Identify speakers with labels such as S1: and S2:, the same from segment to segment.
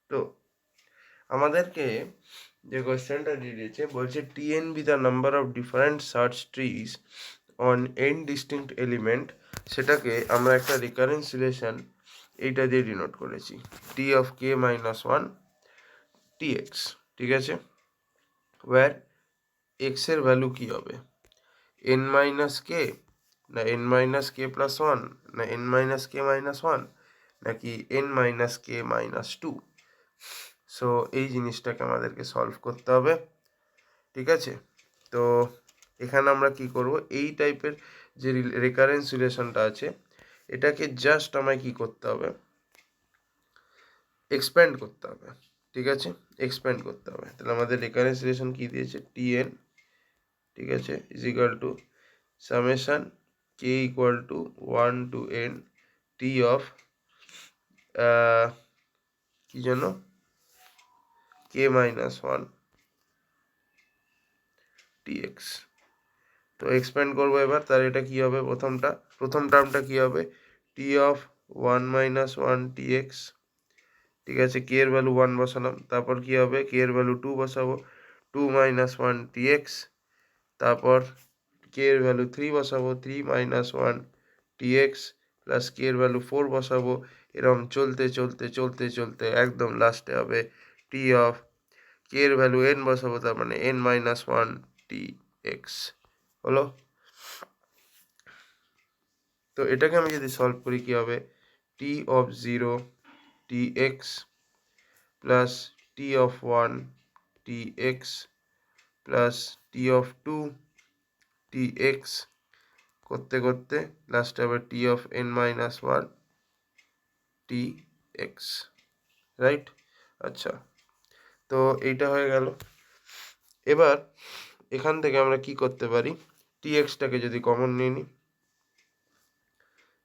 S1: তো আমাদেরকে যে কোয়েশ্চেনটা দিয়ে দিয়েছে বলছে TN be the number of different search trees on N distinct element, সেটাকে আমরা একটা রিকারেন্স রিলেশন এইটা দিয়ে ডিনোট করেছি, T of K minus one T X. ঠিক আছে, ওয়ার এক্স এর ভ্যালু কি হবে, এন মাইনাস কে, না N minus k plus one, না এন মাইনাস কে মাইনাস ওয়ান, নাকি এন মাইনাস কে মাইনাস টু। সো এই জিনিসটাকে আমাদেরকে সলভ করতে হবে। ঠিক আছে, তো এখানে আমরা কি করব, এই টাইপের যে রিকারেন্স রিলেশনটা আছে এটাকে জাস্ট আমায় কি করতে হবে, এক্সপ্যান্ড করতে হবে। ঠিক আছে, এক্সপ্যান্ড করতে হবে। তাহলে আমাদের রিকারেন্স রিলেশন কি দিয়েছে, টিএন, ঠিক আছে, is equal to summation K equal to 1 to n T of কি যেন কে মাইনাস ওয়ান টি এক্স। তো এক্সপ্যান্ড করবো এবার, তাহলে এটা কি হবে, প্রথম টার্মটা কি হবে, T of 1 minus one T X. ঠিক আছে, কে এর ভ্যালু 1 বসালাম, তারপর কি হবে, কে এর ভ্যালু 2 বসাবো, 2 মাইনাস ওয়ান টি এক্স, তারপর কে এর ভ্যালু 3 বসাবো, 3 minus one T X plus K এর ভ্যালু 4 বসাবো। এরকম চলতে চলতে চলতে চলতে একদম লাস্টে হবে টি অফ কে এর ভ্যালু এন বসাবো, তার মানে N minus one T X হলো। তো এটাকে আমি যদি সলভ করি কি হবে, T of 0 T X plus T of 1 T X plus T of 2 T X করতে করতে লাস্টে হবে T of N minus one T X, right. আচ্ছা, তো এইটা হয়ে গেল। এবার এখান থেকে আমরা কি করতে পারি, টি এক্সটাকে যদি কমন নিয়ে নিই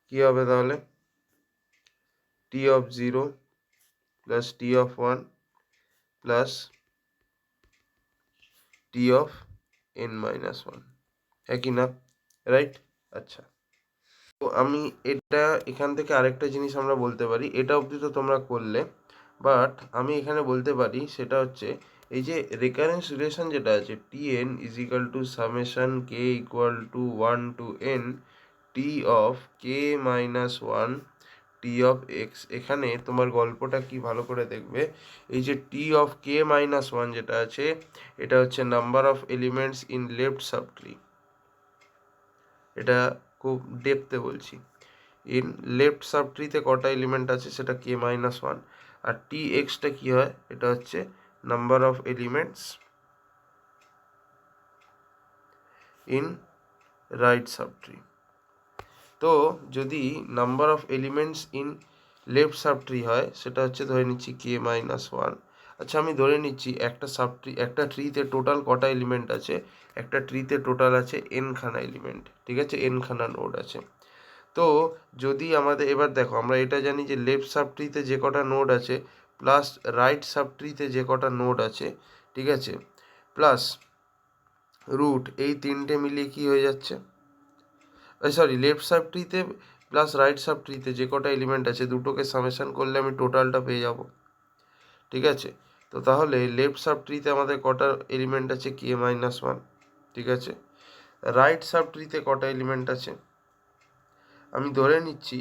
S1: কি হবে, তাহলে T of 0 plus T of 1 plus T of N minus one, একই না, রাইট। আচ্ছা, তো আমি এটা এখান থেকে আরেকটা জিনিস আমরা বলতে পারি, এটা অবধি তো তোমরা করলে, বাট আমি এখানে বলতে পারি সেটা হচ্ছে এই যে রেকারেন্স রিলেশন যেটা আছে T N is equal to summation K equal to 1 to n T of K minus one T of x. এখানে তোমার গল্পটা কি ভালো করে দেখবে, এই যে টি অফ কে মাইনাস ওয়ান যেটা আছে এটা হচ্ছে number of elements in left subtree. এটা খুব ডেপথে বলছি, ইন লেফট সাবট্রিতে কটা এলিমেন্ট আছে সেটা কে মাইনাস ওয়ান, আর টি এক্সটা কী হয়, এটা হচ্ছে number of elements in right subtree. তো যদি number of elements in left subtree হয় সেটা হচ্ছে ধরে নিচ্ছি কে মাইনাস ওয়ান। আচ্ছা, আমি ধরে নিচ্ছি একটা ট্রিতে টোটাল কটা এলিমেন্ট আছে, একটা ট্রিতে টোটাল আছে এন খানা এলিমেন্ট, ঠিক আছে, এন খানা নোড আছে। তো যদি আমাদের এবার দেখো, আমরা এটা জানি যে লেফট সাবট্রিতে যে কটা নোড আছে প্লাস রাইট সাবট্রিতে যে কটা নোড আছে, ঠিক আছে, প্লাস রুট, এই তিনটে মিলিয়ে কি হয়ে যাচ্ছে, সরি, লেফট সাবট্রিতে প্লাস রাইট সাবট্রিতে যে কটা এলিমেন্ট আছে দুটোকে সামেশন করলে আমি টোটালটা পেয়ে যাব। ঠিক আছে, তো তাহলে লেফট সাবট্রিতে আমাদের কটা এলিমেন্ট আছে, কে মাইনাস ওয়ান। ঠিক আছে, রাইট সাবট্রিতে কটা এলিমেন্ট আছে, আমি ধরে নিচ্ছি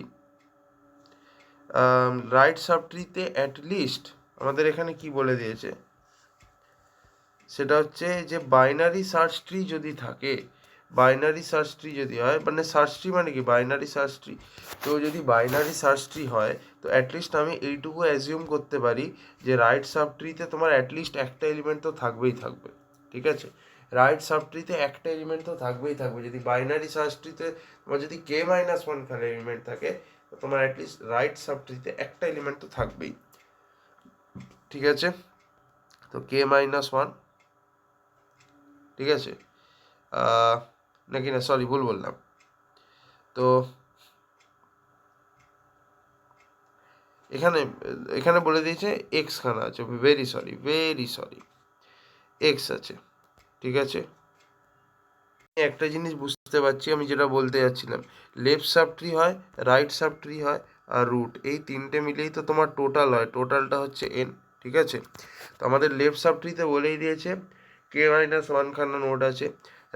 S1: রাইট সাবট্রিতে অ্যাটলিস্ট আমাদের এখানে কি বলে দিয়েছে, সেটা হচ্ছে যে বাইনারি সার্চ ট্রি যদি থাকে, বাইনারি সার্চ ট্রি যদি হয়, মানে সার্চ ট্রি মানে কি বাইনারি সার্চ ট্রি, তো যদি বাইনারি সার্চ ট্রি হয় তো অ্যাটলিস্ট আমি এইটুকু অ্যাজিউম করতে পারি যে রাইট সাব ট্রিতে তোমার অ্যাটলিস্ট একটা এলিমেন্ট তো থাকবেই থাকবে। ঠিক আছে, রাইট সাব ট্রিতে একটা এলিমেন্ট তো থাকবেই থাকবে। যদি বাইনারি সার্চ ট্রিতে তোমার যদি কে মাইনাস ওয়ান খালি এলিমেন্ট থাকে তো তোমার অ্যাটলিস্ট রাইট সাব ট্রিতে একটা এলিমেন্ট তো থাকবেই। ঠিক আছে, তো কে মাইনাস ওয়ান, ঠিক আছে, নাকি না, সরি ভুল বললাম। তো এখানে এখানে বলে দিয়েছে এক্স খানা আছে, ভেরি সরি এক্স আছে। ঠিক আছে, একটা জিনিস বুঝতে পারছি আমি যেটা বলতে যাচ্ছিলাম, লেফট সাব ট্রি হয়, রাইট সাব ট্রি হয়, আর রুট, এই তিনটে মিলেই তো তোমার টোটাল হয়, টোটালটা হচ্ছে এন। ঠিক আছে। তো আমাদের লেফট সাবট্রিতে বলেই দিয়েছে k-1 খানা নোড আছে,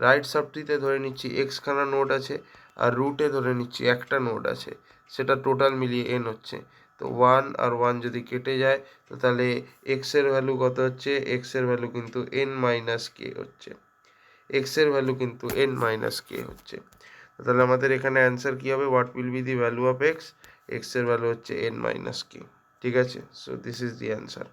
S1: রাইট সাবট্রিতে ধরে নিচ্ছি x খানা নোড আছে, আর রুটে ধরে নিচ্ছি একটা নোড আছে, সেটা টোটাল মিলিয়ে n হচ্ছে। তো 1 আর 1 যদি কেটে যায় তো তাহলে x এর ভ্যালু কত হচ্ছে, x এর ভ্যালু কিন্তু n মাইনাস কে হচ্ছে, x এর ভ্যালু কিন্তু n মাইনাস কে হচ্ছে। তাহলে আমাদের এখানে অ্যান্সার কী হবে, what will be the value of x, x এর ভ্যালু হচ্ছে n মাইনাস কে। ঠিক আছে, so this is the answer.